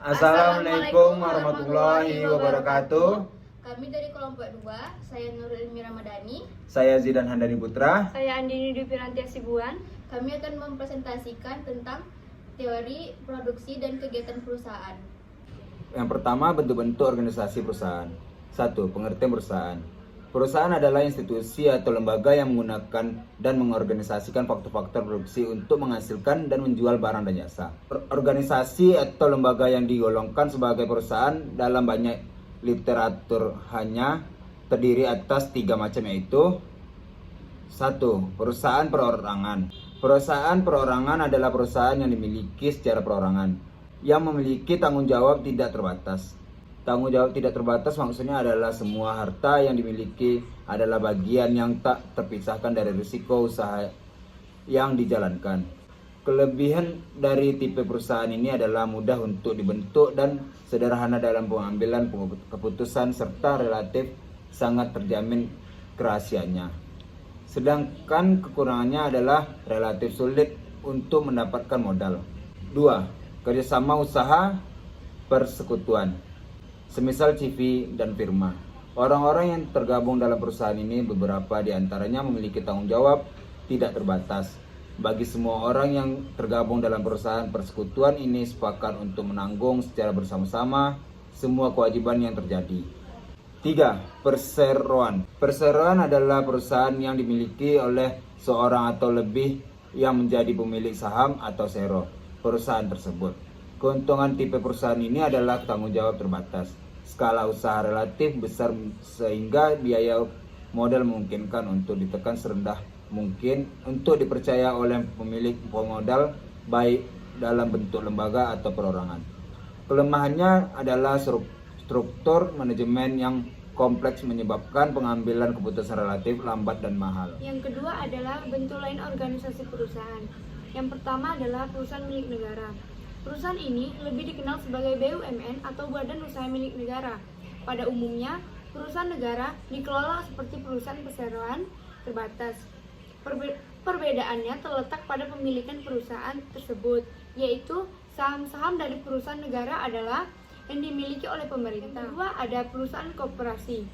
Assalamualaikum warahmatullahi wabarakatuh. Kami dari kelompok 2, saya Nurul Ilmi Ramadhani. Saya Zidan Handani Putra. Saya Andini Dupiranti Asibuan. Kami akan mempresentasikan tentang teori produksi dan kegiatan perusahaan. Yang pertama, bentuk-bentuk organisasi perusahaan. 1. Pengertian perusahaan. Perusahaan adalah institusi atau lembaga yang menggunakan dan mengorganisasikan faktor-faktor produksi untuk menghasilkan dan menjual barang dan jasa. Organisasi atau lembaga yang digolongkan sebagai perusahaan dalam banyak literatur hanya terdiri atas 3 macam, yaitu 1. Perusahaan perorangan. Perusahaan perorangan adalah perusahaan yang dimiliki secara perorangan, yang memiliki tanggung jawab tidak terbatas. Tanggung jawab tidak terbatas maksudnya adalah semua harta yang dimiliki adalah bagian yang tak terpisahkan dari risiko usaha yang dijalankan. Kelebihan dari tipe perusahaan ini adalah mudah untuk dibentuk dan sederhana dalam pengambilan keputusan serta relatif sangat terjamin kerahasiaannya. Sedangkan kekurangannya adalah relatif sulit untuk mendapatkan modal. 2. Kerjasama usaha persekutuan. Semisal CV dan firma. Orang-orang yang tergabung dalam perusahaan ini beberapa di antaranya memiliki tanggung jawab tidak terbatas. Bagi semua orang yang tergabung dalam perusahaan persekutuan ini sepakat untuk menanggung secara bersama-sama semua kewajiban yang terjadi. 3. Perseroan. Perseroan adalah perusahaan yang dimiliki oleh seorang atau lebih yang menjadi pemilik saham atau sero perusahaan tersebut. Keuntungan tipe perusahaan ini adalah tanggung jawab terbatas, skala usaha relatif besar sehingga biaya modal memungkinkan untuk ditekan serendah mungkin untuk dipercaya oleh pemilik pemodal baik dalam bentuk lembaga atau perorangan. Kelemahannya adalah struktur manajemen yang kompleks menyebabkan pengambilan keputusan relatif lambat dan mahal. Yang kedua adalah bentuk lain organisasi perusahaan. Yang pertama adalah perusahaan milik negara. Perusahaan ini lebih dikenal sebagai BUMN atau Badan Usaha Milik Negara. Pada umumnya, perusahaan negara dikelola seperti perusahaan perseroan terbatas. Perbedaannya terletak pada pemilikan perusahaan tersebut, yaitu saham-saham dari perusahaan negara adalah yang dimiliki oleh pemerintah. Yang kedua ada perusahaan koperasi.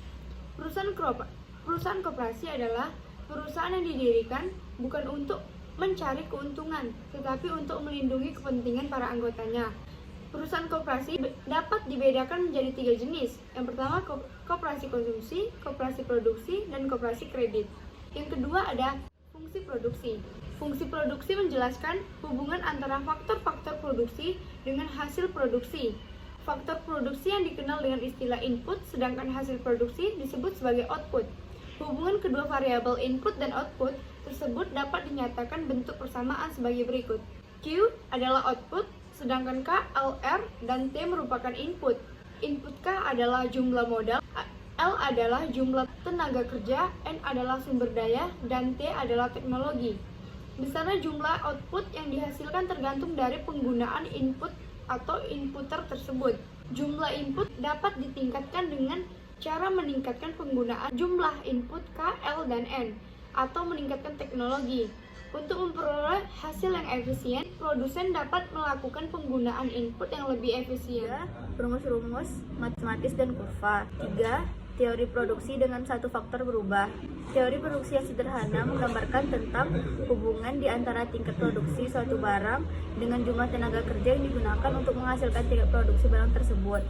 Perusahaan koperasi adalah perusahaan yang didirikan bukan untuk mencari keuntungan, tetapi untuk melindungi kepentingan para anggotanya. Perusahaan koperasi dapat dibedakan menjadi 3 jenis. Yang pertama, koperasi konsumsi, koperasi produksi, dan koperasi kredit. Yang kedua ada fungsi produksi. Fungsi produksi menjelaskan hubungan antara faktor-faktor produksi dengan hasil produksi. Faktor produksi yang dikenal dengan istilah input, sedangkan hasil produksi disebut sebagai output. Hubungan kedua variabel input dan output tersebut dapat dinyatakan bentuk persamaan sebagai berikut. Q adalah output, sedangkan K, L, R, dan T merupakan input. Input K adalah jumlah modal, L adalah jumlah tenaga kerja, N adalah sumber daya, dan T adalah teknologi. Besarnya jumlah output yang dihasilkan tergantung dari penggunaan input atau inputer tersebut. Jumlah input dapat ditingkatkan dengan cara meningkatkan penggunaan jumlah input K, L, dan N, atau meningkatkan teknologi. Untuk memperoleh hasil yang efisien, produsen dapat melakukan penggunaan input yang lebih efisien. Rumus-rumus matematis dan kurva. 3. Teori produksi dengan satu faktor berubah. Teori produksi yang sederhana menggambarkan tentang hubungan di antara tingkat produksi suatu barang dengan jumlah tenaga kerja yang digunakan untuk menghasilkan tingkat produksi barang tersebut.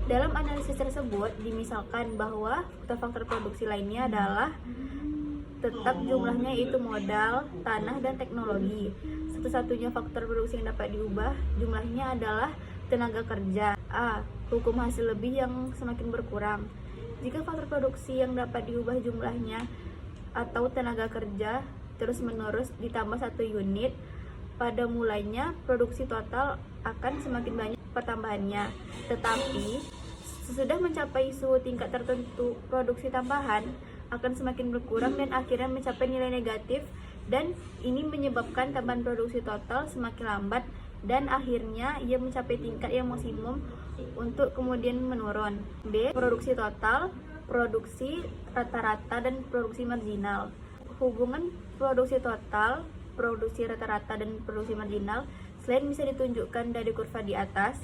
Dalam analisis tersebut, dimisalkan bahwa faktor-faktor produksi lainnya adalah tetap jumlahnya yaitu modal, tanah, dan teknologi. Satu-satunya faktor produksi yang dapat diubah jumlahnya adalah tenaga kerja. A. Hukum hasil lebih yang semakin berkurang. Jika faktor produksi yang dapat diubah jumlahnya atau tenaga kerja terus-menerus ditambah 1 unit, pada mulanya produksi total akan semakin banyak pertambahannya. Tetapi sesudah mencapai suhu tingkat tertentu, produksi tambahan akan semakin berkurang dan akhirnya mencapai nilai negatif, dan ini menyebabkan tambahan produksi total semakin lambat dan akhirnya ia mencapai tingkat yang maksimum untuk kemudian menurun. B. Produksi total, produksi rata-rata, dan produksi marginal. Hubungan produksi total, produksi rata-rata, dan produksi marginal selain bisa ditunjukkan dari kurva di atas,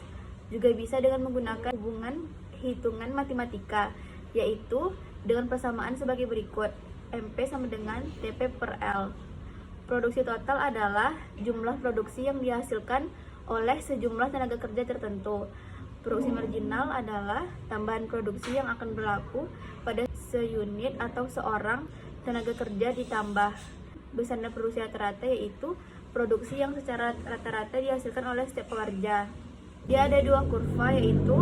juga bisa dengan menggunakan hubungan hitungan matematika, yaitu dengan persamaan sebagai berikut. MP sama dengan TP per L. Produksi total adalah jumlah produksi yang dihasilkan oleh sejumlah tenaga kerja tertentu. Produksi marginal adalah tambahan produksi yang akan berlaku pada seunit atau seorang tenaga kerja ditambah besaran produksi rata-rata, yaitu produksi yang secara rata-rata dihasilkan oleh setiap pekerja. Dia ada dua kurva, yaitu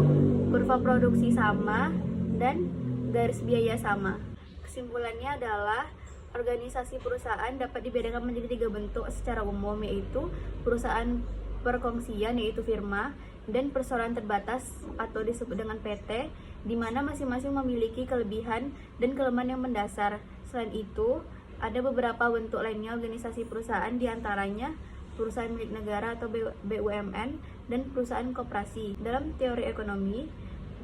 kurva produksi sama dan garis biaya sama. Kesimpulannya adalah organisasi perusahaan dapat dibedakan menjadi 3 bentuk secara umum, yaitu perusahaan perkongsian yaitu firma, dan perseroan terbatas atau disebut dengan PT, di mana masing-masing memiliki kelebihan dan kelemahan yang mendasar. Selain itu, ada beberapa bentuk lainnya organisasi perusahaan, diantaranya perusahaan milik negara atau BUMN dan perusahaan koperasi. Dalam teori ekonomi,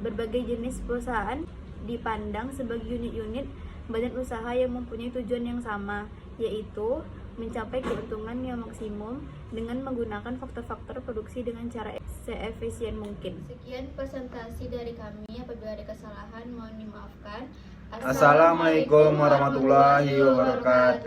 berbagai jenis perusahaan dipandang sebagai unit-unit badan usaha yang mempunyai tujuan yang sama, yaitu mencapai keuntungan yang maksimum dengan menggunakan faktor-faktor produksi dengan cara seefisien mungkin. Sekian presentasi dari kami. Apabila ada kesalahan mohon dimaafkan. Assalamualaikum warahmatullahi wabarakatuh.